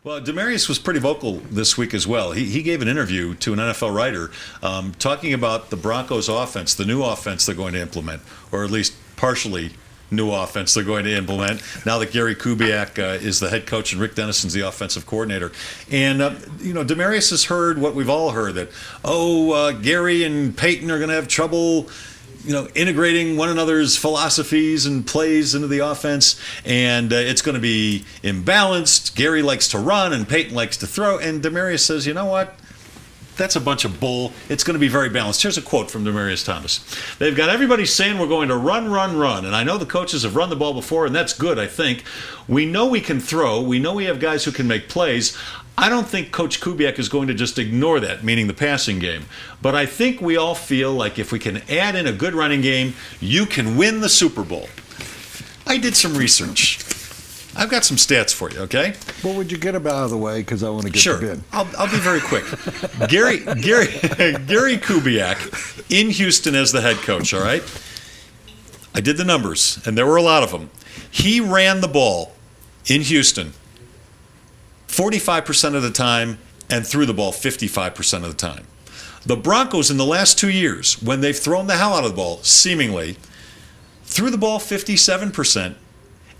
Well, Demaryius was pretty vocal this week as well. He gave an interview to an NFL writer talking about the Broncos offense, the new offense they're going to implement, or at least partially new offense they're going to implement now that Gary Kubiak is the head coach and Rick Dennison's the offensive coordinator. And, Demaryius has heard what we've all heard, that, Gary and Peyton are going to have trouble integrating one another's philosophies and plays into the offense, and it's going to be imbalanced. Gary likes to run and Peyton likes to throw, and Demaryius says, you know what? That's a bunch of bull. It's going to be very balanced. Here's a quote from Demaryius Thomas. They've got everybody saying we're going to run, run, run, and I know the coaches have run the ball before, and that's good, I think. We know we can throw. We know we have guys who can make plays. I don't think Coach Kubiak is going to just ignore that, meaning the passing game. But I think we all feel like if we can add in a good running game, you can win the Super Bowl. I did some research. I've got some stats for you, okay? Well, would you get them out of the way, because I want to get sure. to bid. I'll be very quick. Gary Kubiak in Houston as the head coach, all right? I did the numbers, and there were a lot of them. He ran the ball in Houston 45% of the time and threw the ball 55% of the time. The Broncos in the last 2 years, when they've thrown the hell out of the ball, seemingly, threw the ball 57%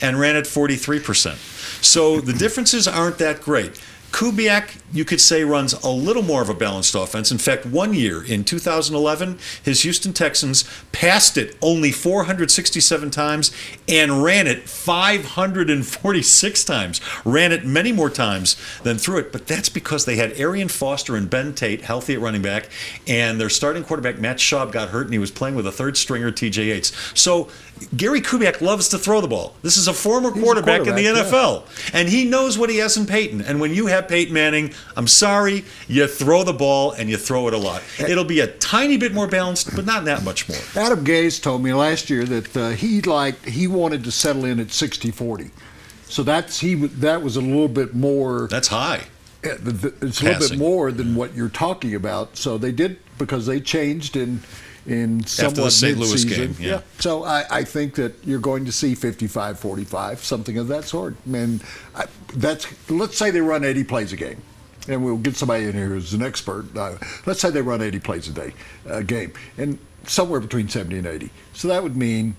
and ran it 43%. So the differences aren't that great. Kubiak, you could say, runs a little more of a balanced offense. In fact, 1 year, in 2011, his Houston Texans passed it only 467 times and ran it 546 times. Ran it many more times than threw it, but that's because they had Arian Foster and Ben Tate healthy at running back, and their starting quarterback, Matt Schaub, got hurt, and he was playing with a third-stringer, T.J. Yates. So Gary Kubiak loves to throw the ball. This is a former quarterback in the NFL, and he knows what he has in Peyton. And when you have Peyton Manning, I'm sorry, you throw the ball and you throw it a lot. It'll be a tiny bit more balanced, but not that much more. Adam Gase told me last year that he wanted to settle in at 60-40. So that was a little bit more. That's high. It's a little bit more than what you're talking about. So they did, because they changed in somewhat after the St. Louis game. Yeah. So I think that you're going to see 55-45, something of that sort. And let's say they run 80 plays a game, and we'll get somebody in here who's an expert. Let's say they run 80 plays a game, and somewhere between 70 and 80. So that would mean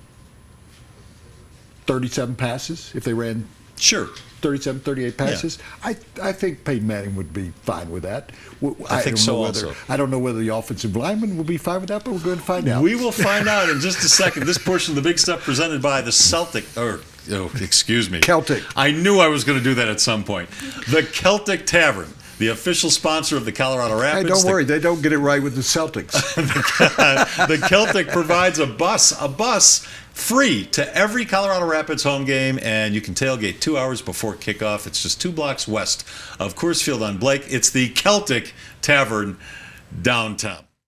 37 passes if they ran. Sure. 37, 38 passes. Yeah. I think Peyton Manning would be fine with that. I think so also. I don't know whether the offensive lineman will be fine with that, but we're going to find out. We will find out in just a second. This portion of the big stuff presented by the Celtic, excuse me. Celtic. I knew I was going to do that at some point. The Celtic Tavern, the official sponsor of the Colorado Rapids. Hey, don't worry, they don't get it right with the Celtics. The Celtic provides a bus free to every Colorado Rapids home game, and you can tailgate 2 hours before kickoff. It's just 2 blocks west of Coors Field on Blake. It's the Celtic Tavern downtown.